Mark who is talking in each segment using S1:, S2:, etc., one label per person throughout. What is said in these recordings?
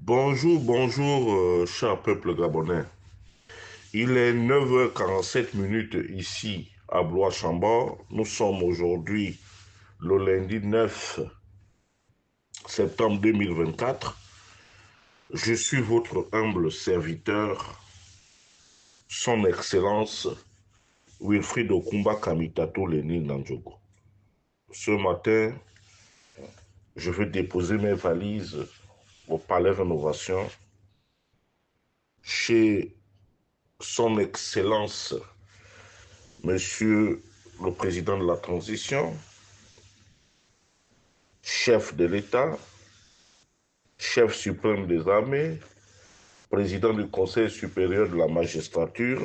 S1: Bonjour, bonjour, cher peuple gabonais. Il est 9h47 minutes ici à Blois-Chambord. Nous sommes aujourd'hui le lundi 9 septembre 2024. Je suis votre humble serviteur, Son Excellence Wilfried Okumba Kamitato Lénine Nandjogo. Ce matin, je vais déposer mes valises au Palais Rénovation chez Son Excellence Monsieur le Président de la Transition, chef de l'État, chef suprême des armées, président du Conseil supérieur de la magistrature,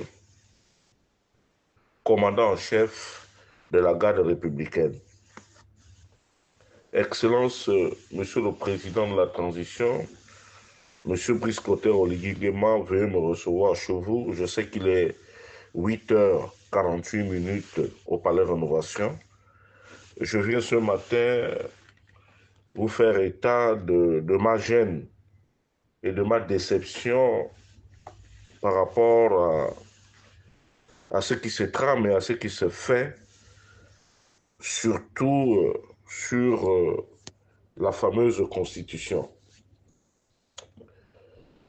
S1: commandant en chef de la garde républicaine. Excellence, Monsieur le Président de la Transition, Monsieur Brice Clotaire Oligui-Nguema, veuillez me recevoir chez vous. Je sais qu'il est 8h48 minutes au Palais Rénovation. Je viens ce matin vous faire état de ma gêne et de ma déception par rapport à ce qui se trame et à ce qui se fait, surtout sur la fameuse Constitution.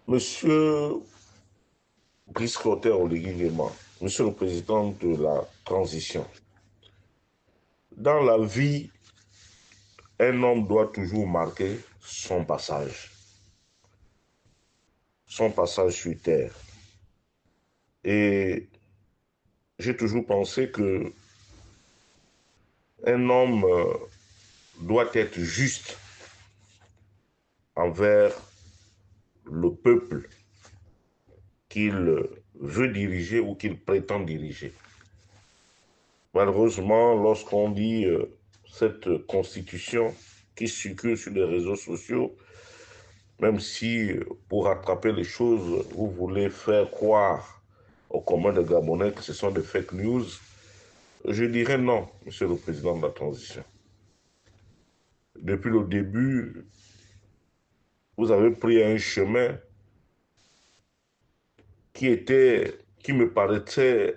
S1: Monsieur Brice Clotaire Oligui Nguema, Monsieur le Président de la Transition, dans la vie, un homme doit toujours marquer son passage sur Terre. Et j'ai toujours pensé que un homme doit être juste envers le peuple qu'il veut diriger ou qu'il prétend diriger. Malheureusement, lorsqu'on lit cette constitution qui circule sur les réseaux sociaux, même si pour rattraper les choses, vous voulez faire croire aux communs des Gabonais que ce sont des fake news, je dirais non, Monsieur le Président de la Transition. Depuis le début, vous avez pris un chemin qui me paraissait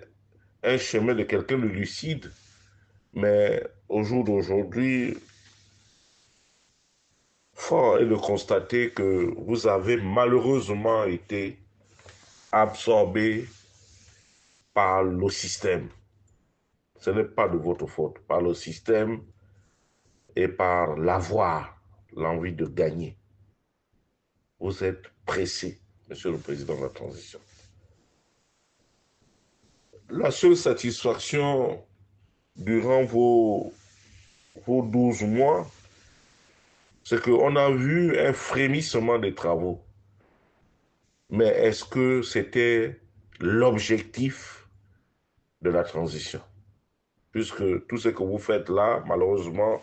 S1: un chemin de quelqu'un de lucide, mais au jour d'aujourd'hui, fort est de constater que vous avez malheureusement été absorbé par le système. Ce n'est pas de votre faute, par le système et par l'avoir, l'envie de gagner. Vous êtes pressé, Monsieur le Président de la Transition. La seule satisfaction durant vos 12 mois, c'est qu'on a vu un frémissement des travaux. Mais est-ce que c'était l'objectif de la transition? Puisque tout ce que vous faites là, malheureusement,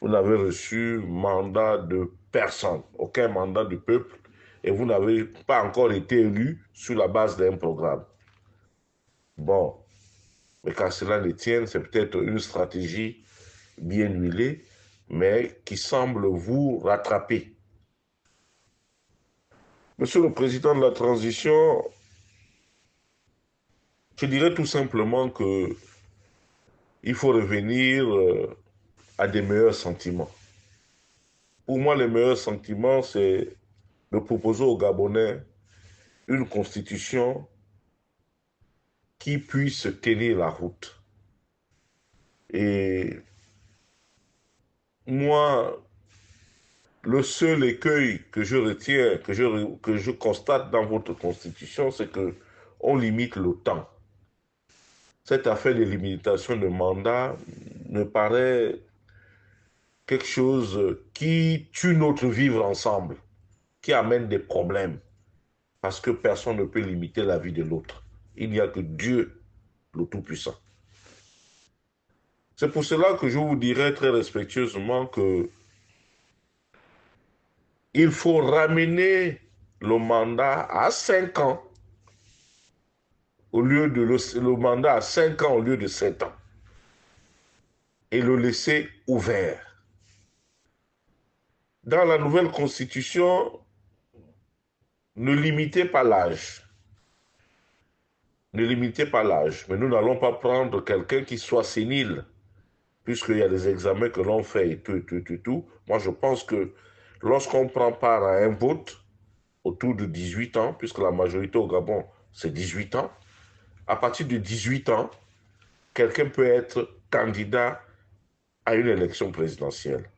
S1: vous n'avez reçu mandat de personne, aucun mandat du peuple, et vous n'avez pas encore été élu sur la base d'un programme. Bon, mais qu'à cela ne tienne, c'est peut-être une stratégie bien huilée, mais qui semble vous rattraper. Monsieur le Président de la Transition, je dirais tout simplement que il faut revenir à des meilleurs sentiments. Pour moi, les meilleurs sentiments, c'est de proposer aux Gabonais une constitution qui puisse tenir la route. Et moi, le seul écueil que je retiens, que je constate dans votre constitution, c'est que on limite le temps. Cette affaire de limitation de mandat me paraît quelque chose qui tue notre vivre ensemble, qui amène des problèmes, parce que personne ne peut limiter la vie de l'autre. Il n'y a que Dieu, le Tout-Puissant. C'est pour cela que je vous dirais très respectueusement que il faut ramener le mandat à 5 ans au lieu de le mandat à 5 ans au lieu de 7 ans et le laisser ouvert. Dans la nouvelle constitution, ne limitez pas l'âge. Ne limitez pas l'âge. Mais nous n'allons pas prendre quelqu'un qui soit sénile, puisqu'il y a des examens que l'on fait et tout, et tout, et tout, et tout. Moi, je pense que lorsqu'on prend part à un vote autour de 18 ans, puisque la majorité au Gabon, c'est 18 ans, à partir de 18 ans, quelqu'un peut être candidat à une élection présidentielle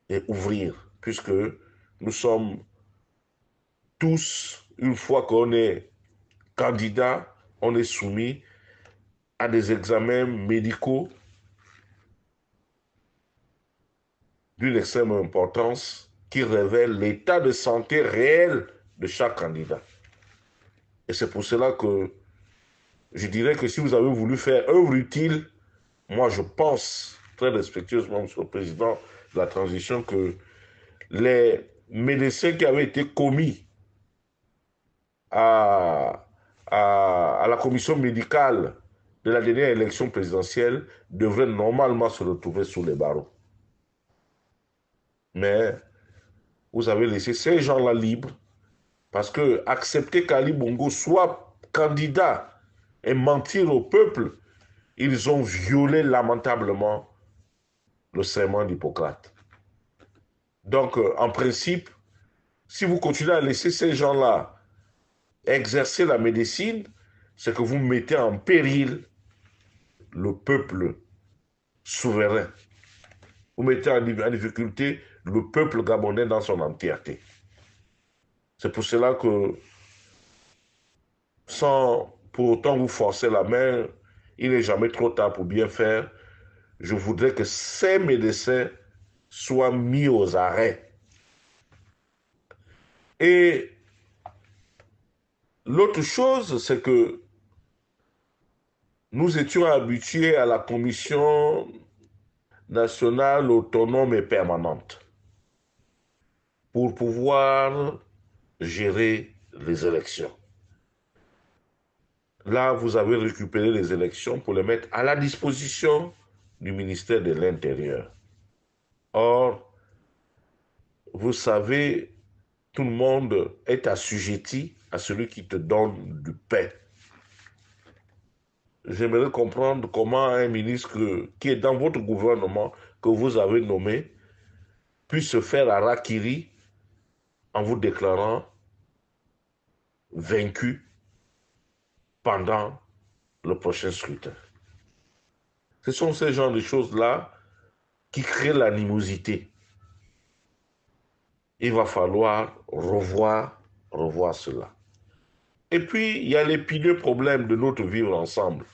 S1: et ouvrir, puisque nous sommes tous, une fois qu'on est candidat, on est soumis à des examens médicaux d'une extrême importance qui révèlent l'état de santé réel de chaque candidat. Et c'est pour cela que je dirais que si vous avez voulu faire œuvre utile, moi je pense très respectueusement, Monsieur le Président de la transition, que les médecins qui avaient été commis à, à la commission médicale de la dernière élection présidentielle devraient normalement se retrouver sous les barreaux. Mais vous avez laissé ces gens-là libres parce que accepter qu'Ali Bongo soit candidat et mentir au peuple, ils ont violé lamentablement le serment d'Hippocrate. Donc, en principe, si vous continuez à laisser ces gens-là exercer la médecine, c'est que vous mettez en péril le peuple souverain. Vous mettez en difficulté le peuple gabonais dans son entièreté. C'est pour cela que, sans pour autant vous forcer la main, il n'est jamais trop tard pour bien faire. Je voudrais que ces médecins soient mis aux arrêts. Et l'autre chose, c'est que nous étions habitués à la commission nationale autonome et permanente pour pouvoir gérer les élections. Là, vous avez récupéré les élections pour les mettre à la disposition du ministère de l'Intérieur. Or, vous savez, tout le monde est assujetti à celui qui te donne du pain. J'aimerais comprendre comment un ministre qui est dans votre gouvernement, que vous avez nommé, puisse se faire harakiri en vous déclarant vaincu pendant le prochain scrutin. Ce sont ces genres de choses-là qui créent l'animosité. Il va falloir revoir cela. Et puis, il y a l'épineux problème de notre vivre ensemble.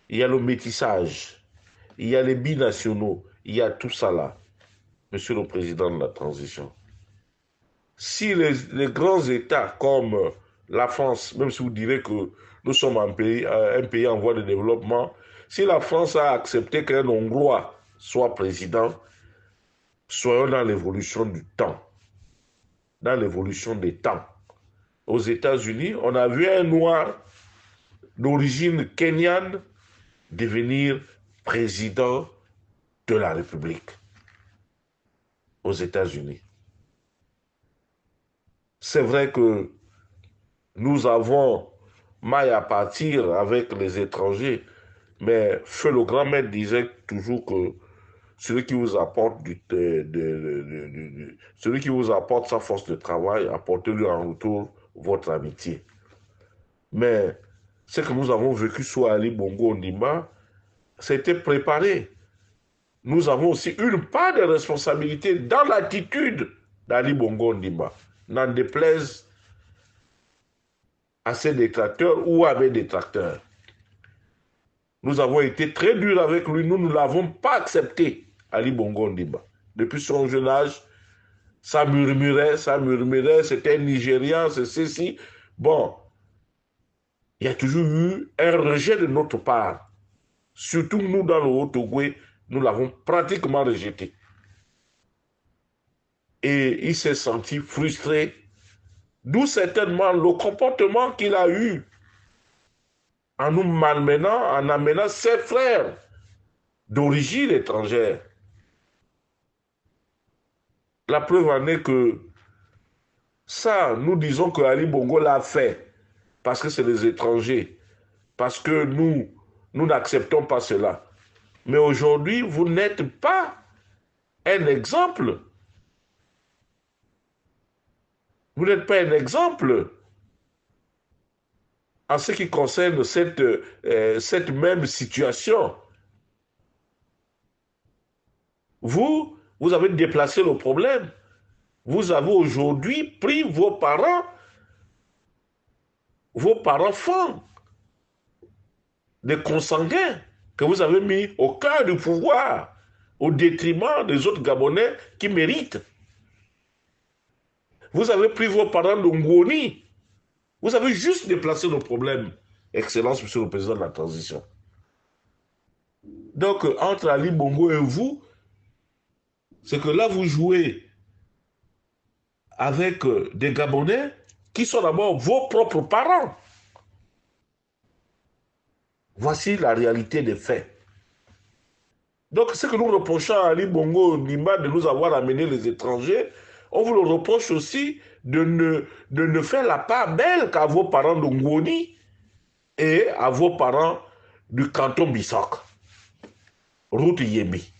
S1: Il y a le métissage, il y a les binationaux, il y a tout ça là, Monsieur le Président de la transition. Si les grands États comme la France, même si vous direz que nous sommes un pays en voie de développement, si la France a accepté qu'un Hongrois soit président, soyons dans l'évolution du temps, dans l'évolution des temps. Aux États-Unis, on a vu un noir d'origine kenyane devenir président de la République aux États-Unis. C'est vrai que nous avons maille à partir avec les étrangers, mais Feu le grand maître disait toujours que celui qui vous apporte celui qui vous apporte sa force de travail, apportez-lui en retour votre amitié. Mais ce que nous avons vécu sous Ali Bongo Ondimba, c'était préparé. Nous avons aussi une part de responsabilité dans l'attitude d'Ali Bongo Ondimba. N'en déplaise à ses détracteurs ou à mes détracteurs. Nous avons été très durs avec lui, nous ne l'avons pas accepté, Ali Bongo Ondimba. Depuis son jeune âge, ça murmurait, c'était Nigérian, c'est ceci. Bon, il y a toujours eu un rejet de notre part. Surtout nous, dans le Haut-Ogooué, nous l'avons pratiquement rejeté. Et il s'est senti frustré, d'où certainement le comportement qu'il a eu en nous malmenant, en amenant ses frères d'origine étrangère. La preuve en est que Ça, nous disons que Ali Bongo l'a fait parce que c'est les étrangers, parce que nous n'acceptons pas cela. Mais aujourd'hui, vous n'êtes pas un exemple. Vous n'êtes pas un exemple en ce qui concerne cette même situation. Vous avez déplacé le problème. Vous avez aujourd'hui pris vos parents fins, des consanguins que vous avez mis au cœur du pouvoir, au détriment des autres Gabonais qui méritent. Vous avez pris vos parents de Ngoni. Vous avez juste déplacé le problème. Excellence, Monsieur le Président de la Transition. Donc, entre Ali Bongo et vous, c'est que là, vous jouez avec des Gabonais qui sont d'abord vos propres parents. Voici la réalité des faits. Donc, ce que nous reprochons à Ali Bongo Nimba de nous avoir amené les étrangers, on vous le reproche aussi de ne faire la part belle qu'à vos parents de Ngoni et à vos parents du canton Bissok, route Yébi.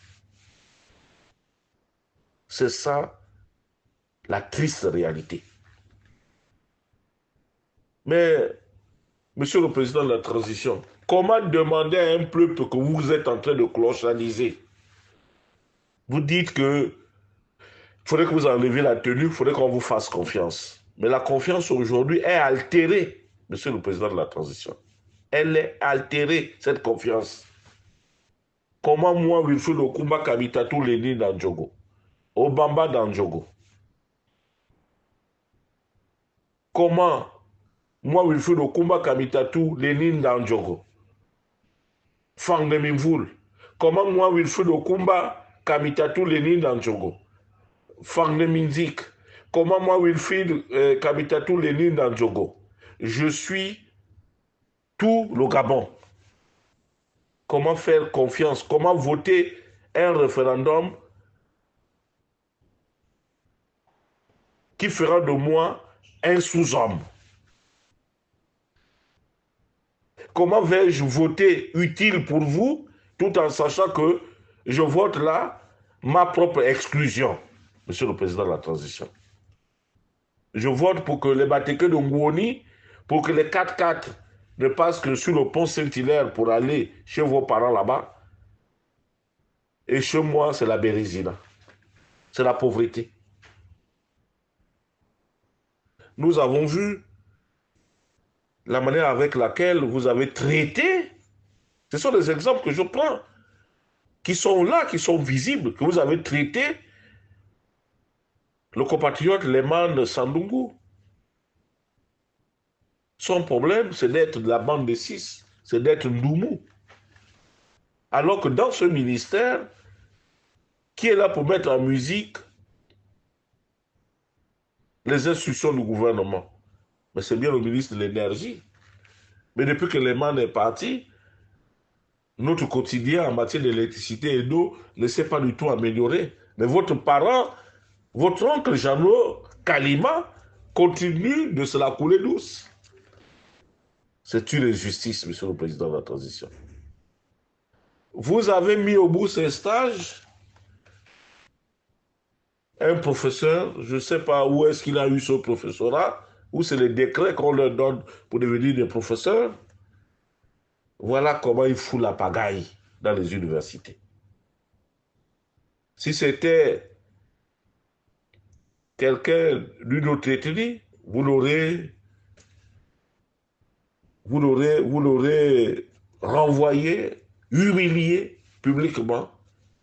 S1: C'est ça la triste réalité. Mais, Monsieur le Président de la Transition, comment demander à un peuple que vous êtes en train de clochaniser? Vous dites que il faudrait que vous enleviez la tenue, il faudrait qu'on vous fasse confiance. Mais la confiance aujourd'hui est altérée, Monsieur le Président de la Transition. Elle est altérée, cette confiance. Comment moi, Wilfried Okumba Kamitatou Lénine dans Djogo, Obamba dans Djogo? Comment moi, Wilfried Okumba Kamitatou Lénine dans Djogo? Fang de Mimvoul. Comment moi, Wilfried Okumba Kamitatou Lénine dans Djogo? Fang de Minzik. Comment moi, Wilfried Kamitatou Lénine dans Djogo? Je suis tout le Gabon. Comment faire confiance? Comment voter un référendum qui fera de moi un sous-homme? Comment vais-je voter utile pour vous tout en sachant que je vote là ma propre exclusion, Monsieur le Président de la Transition? Je vote pour que les Batéke de Ngouoni, pour que les 4x4 ne passent que sur le pont Saint-Hilaire pour aller chez vos parents là-bas. Et chez moi, c'est la bérésina. C'est la pauvreté. Nous avons vu la manière avec laquelle vous avez traité. Ce sont des exemples que je prends, qui sont là, qui sont visibles, que vous avez traité le compatriote Lehman Sandungu. Son problème, c'est d'être de la bande des six, c'est d'être Ndoumou. Alors que dans ce ministère, qui est là pour mettre en musique les instructions du gouvernement? Mais c'est bien le ministre de l'Énergie. Mais depuis que Lehman est parti, notre quotidien en matière d'électricité et d'eau ne s'est pas du tout amélioré. Mais votre parent, votre oncle Jeannot Kalima, continue de se la couler douce. C'est une injustice, Monsieur le Président de la Transition. Vous avez mis au bout ces stages un professeur, je ne sais pas où est-ce qu'il a eu ce professorat, ou c'est les décrets qu'on leur donne pour devenir des professeurs. Voilà comment il fout la pagaille dans les universités. Si c'était quelqu'un d'une autre ethnie, vous l'aurez renvoyé, humilié publiquement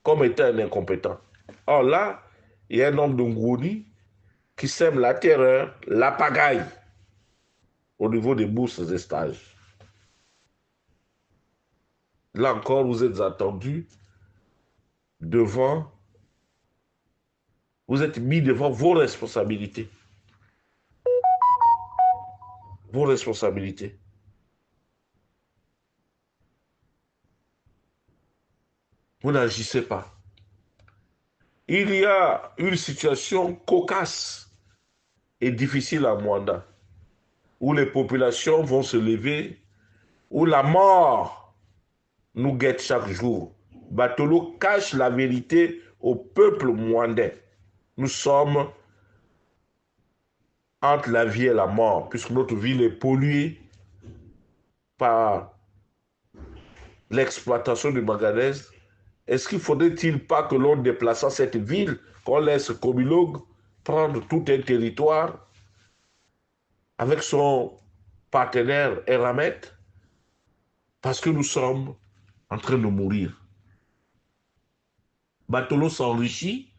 S1: comme étant un incompétent. Or là, il y a un homme de Ngouni qui sème la terreur, la pagaille au niveau des bourses et stages. Là encore, vous êtes attendu devant, vous êtes mis devant vos responsabilités. Vos responsabilités. Vous n'agissez pas. Il y a une situation cocasse et difficile à Mwanda, où les populations vont se lever, où la mort nous guette chaque jour. Batolo cache la vérité au peuple mwandais. Nous sommes entre la vie et la mort, puisque notre ville est polluée par l'exploitation du manganèse. Est-ce qu'il ne faudrait-il pas que l'on déplaçât cette ville, qu'on laisse Comilog prendre tout un territoire avec son partenaire Eramet, parce que nous sommes en train de mourir. Batolo s'enrichit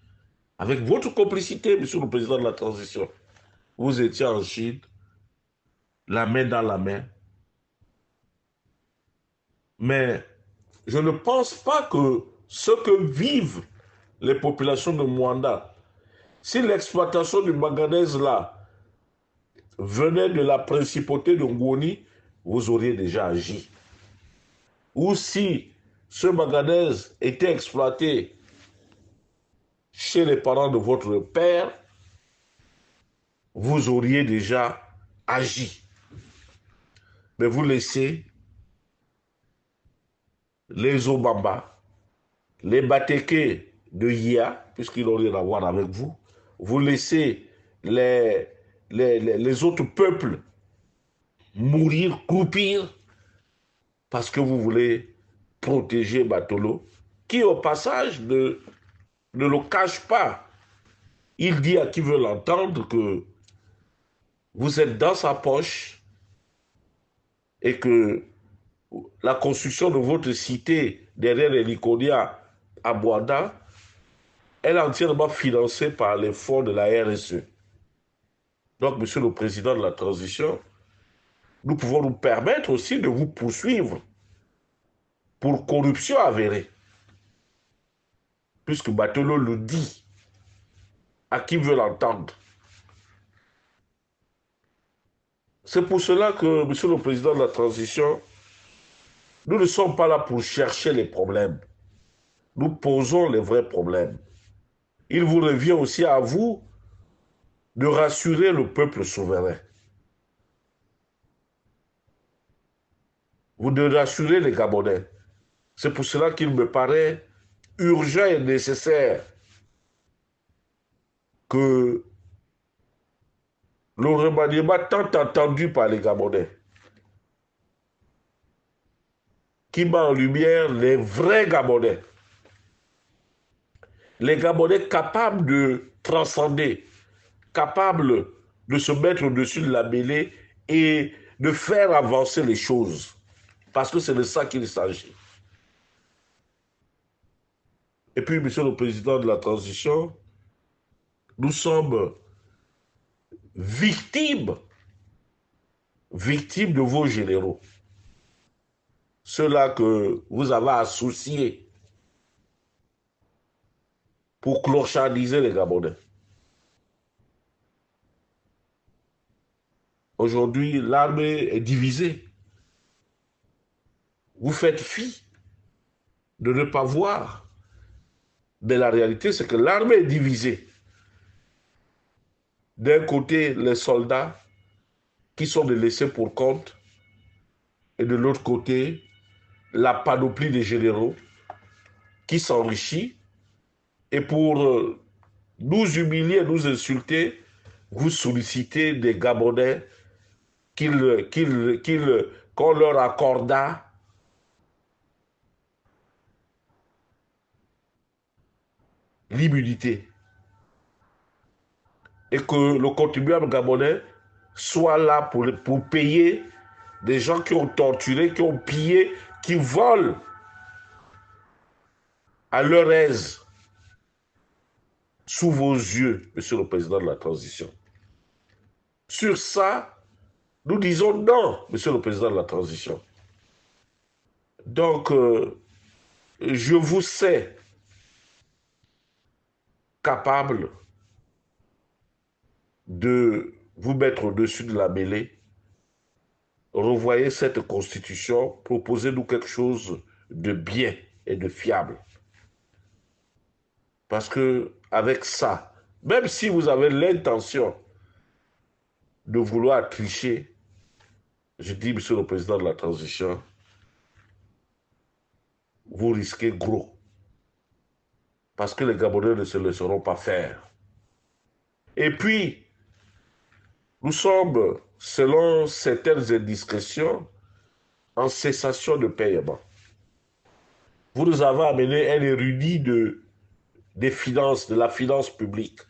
S1: avec votre complicité, monsieur le président de la transition. Vous étiez en Chine, la main dans la main. Mais je ne pense pas que ce que vivent les populations de Mwanda, si l'exploitation du manganèse là venait de la principauté de Ngoni, vous auriez déjà agi. Ou si ce manganèse était exploité chez les parents de votre père, vous auriez déjà agi. Mais vous laissez les Obamba, les Bateke de Yia, puisqu'ils n'ont rien à voir avec vous, vous laissez les autres peuples mourir, croupir, parce que vous voulez protéger Batolo, qui au passage ne le cache pas. Il dit à qui veut l'entendre que vous êtes dans sa poche et que la construction de votre cité derrière les Lyconia à Boada, elle est entièrement financée par les fonds de la RSE. Donc, monsieur le président de la transition, nous pouvons nous permettre aussi de vous poursuivre pour corruption avérée. Puisque Batolo le dit à qui veut l'entendre. C'est pour cela que, monsieur le président de la transition, nous ne sommes pas là pour chercher les problèmes. Nous posons les vrais problèmes. Il vous revient aussi à vous de rassurer le peuple souverain. Vous de rassurer les Gabonais. C'est pour cela qu'il me paraît urgent et nécessaire que le remaniement tant attendu par les Gabonais, qui met en lumière les vrais Gabonais, les Gabonais capables de transcender, capables de se mettre au-dessus de la mêlée et de faire avancer les choses. Parce que c'est de ça qu'il s'agit. Et puis, monsieur le président de la transition, nous sommes victimes de vos généraux. Ceux-là que vous avez associés pour clochardiser les Gabonais. Aujourd'hui, l'armée est divisée. Vous faites fi de ne pas voir. Mais la réalité, c'est que l'armée est divisée. D'un côté, les soldats qui sont des laissés pour compte, et de l'autre côté, la panoplie des généraux qui s'enrichit, et pour nous humilier, nous insulter, vous sollicitez des Gabonais qu'on leur accorda l'immunité. Et que le contribuable gabonais soit là pour payer des gens qui ont torturé, qui ont pillé, qui volent à leur aise sous vos yeux, monsieur le président de la transition. Sur ça, nous disons non, monsieur le président de la transition. Donc, je vous sais capable de vous mettre au-dessus de la mêlée, revoyez cette constitution, proposez-nous quelque chose de bien et de fiable. Parce que avec ça, même si vous avez l'intention de vouloir tricher, je dis, monsieur le président de la transition, vous risquez gros. Parce que les Gabonais ne se laisseront pas faire. Et puis, nous sommes, selon certaines indiscrétions, en cessation de paiement. Vous nous avez amené un érudit des finances, de la finance publique.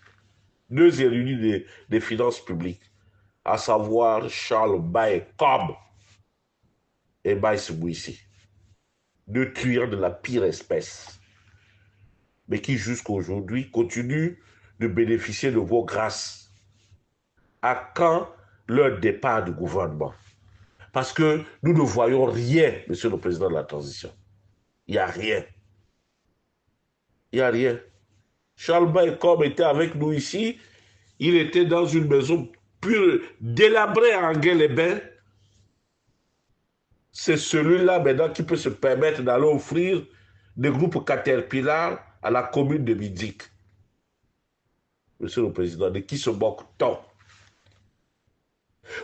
S1: Deux érudits des finances publiques, à savoir Charles Baye Cobb et Baye Sibouissi. Deux truands de la pire espèce, mais qui jusqu'à aujourd'hui continuent de bénéficier de vos grâces. À quand leur départ du gouvernement? Parce que nous ne voyons rien, monsieur le président de la transition. Il n'y a rien. Il n'y a rien. Charles Baye Cobb était avec nous ici. Il était dans une maison pure, délabrée à Anguin-les-Bains. C'est celui-là maintenant qui peut se permettre d'aller offrir des groupes Caterpillar à la commune de Midik. Monsieur le Président, de qui se moque-t-on?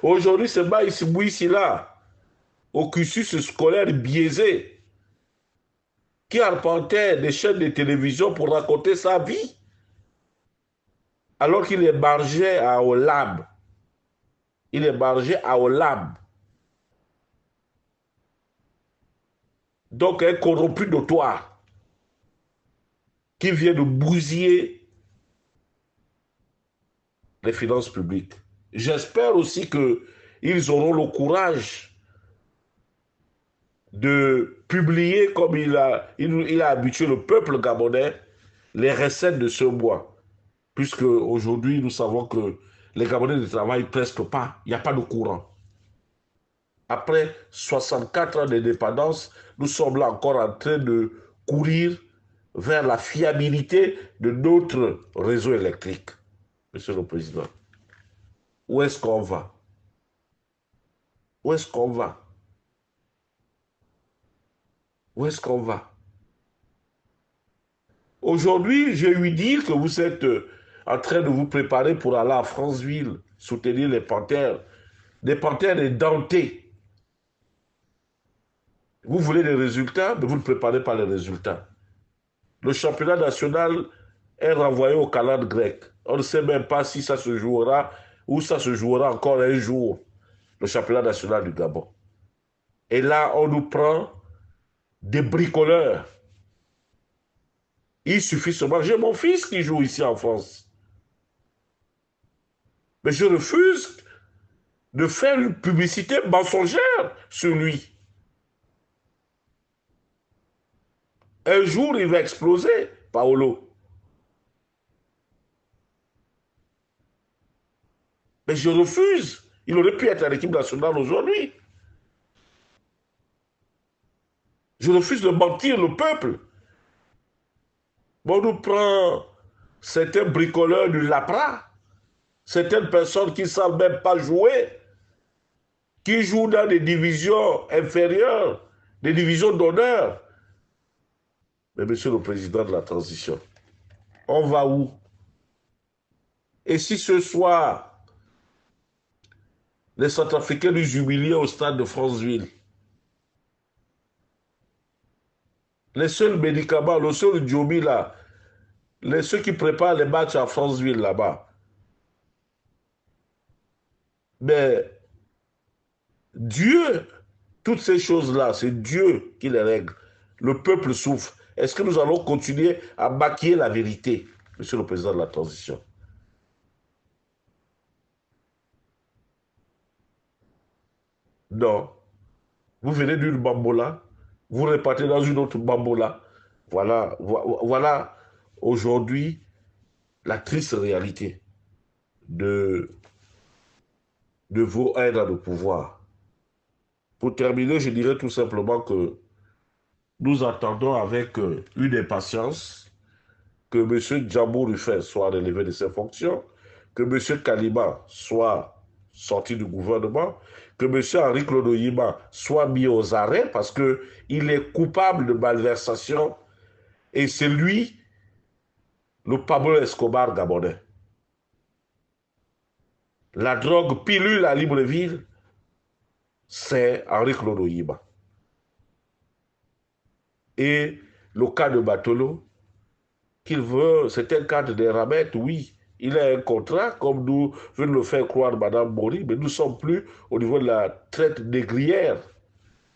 S1: Aujourd'hui, c'est Baïs là, au cursus scolaire biaisé, qui arpentait des chaînes de télévision pour raconter sa vie, alors qu'il est bargé à Olab. Il est bargé à Olab. Donc, un corrompu notoire qui vient de bousiller les finances publiques. J'espère aussi qu'ils auront le courage de publier, comme il a habitué le peuple gabonais, les recettes de ce mois. Puisque aujourd'hui, nous savons que les Gabonais ne travaillent presque pas. Il n'y a pas de courant. Après 64 ans d'indépendance, nous sommes là encore en train de courir vers la fiabilité de notre réseau électrique. Monsieur le Président, où est-ce qu'on va? Où est-ce qu'on va? Où est-ce qu'on va? Aujourd'hui, j'ai eu dire que vous êtes en train de vous préparer pour aller à Franceville, soutenir les panthères. Des panthères édentés. Vous voulez des résultats, mais vous ne préparez pas les résultats. Le championnat national est renvoyé au calendrier grec. On ne sait même pas si ça se jouera ou ça se jouera encore un jour, le championnat national du Gabon. Et là, on nous prend des bricoleurs. Il suffit seulement. J'ai mon fils qui joue ici en France. Mais je refuse de faire une publicité mensongère sur lui. Un jour, il va exploser, Paolo. Mais je refuse. Il aurait pu être à l'équipe nationale aujourd'hui. Je refuse de mentir le peuple. Bon, on nous prend certains bricoleurs du LAPRA, certaines personnes qui ne savent même pas jouer, qui jouent dans des divisions inférieures, des divisions d'honneur. Mais monsieur le président de la transition, on va où? Et si ce soir, les Centrafricains nous humilient au stade de Franceville, les seuls médicaments, le seul Djomi là, ceux qui préparent les matchs à Franceville là-bas, mais Dieu, toutes ces choses-là, c'est Dieu qui les règle. Le peuple souffre. Est-ce que nous allons continuer à maquiller la vérité, monsieur le président de la transition? Non. Vous venez d'une bambola, vous repartez dans une autre bambola. Voilà aujourd'hui la triste réalité de, de vos aides de pouvoir. Pour terminer, je dirais tout simplement que nous attendons avec une impatience que M. Djamou Rufin soit relevé de ses fonctions, que M. Kalima soit sorti du gouvernement, que M. Henri Clodoyima soit mis aux arrêts parce qu'il est coupable de malversation et c'est lui, le Pablo Escobar gabonais. La drogue pilule à Libreville, c'est Henri-Claude Oyiba. Et le cas de Batolo, qu'il veut, c'est un cadre des ramettes, oui. Il a un contrat, comme nous veut le faire croire Madame Mori, mais nous ne sommes plus au niveau de la traite négrière.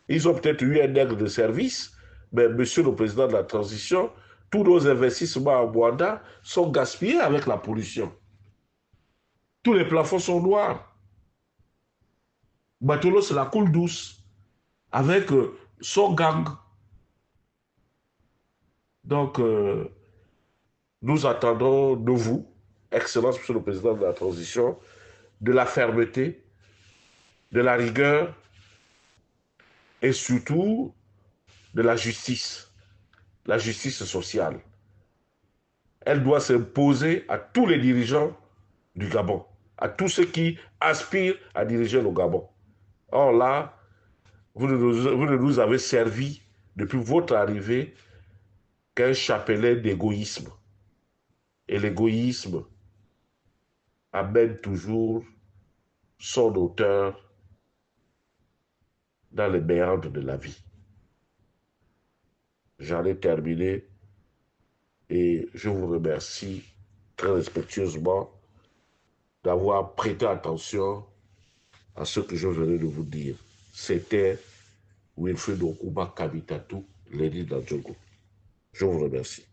S1: Ils ont peut-être eu un nègre de service, mais Monsieur le Président de la Transition, tous nos investissements en Rwanda sont gaspillés avec la pollution. Tous les plafonds sont noirs. Batolo, c'est la coule douce, avec son gang. Donc, nous attendons de vous, Excellence, Monsieur le Président de la Transition, de la fermeté, de la rigueur et surtout de la justice sociale. Elle doit s'imposer à tous les dirigeants du Gabon, à tous ceux qui aspirent à diriger le Gabon. Or là, vous ne nous avez servi depuis votre arrivée qu'un chapelet d'égoïsme. Et l'égoïsme amène toujours son auteur dans les méandres de la vie. J'en ai terminé et je vous remercie très respectueusement d'avoir prêté attention à ce que je venais de vous dire. C'était Wilfried Okuba Kabitatu, Lady Nadjogo. Je vous remercie.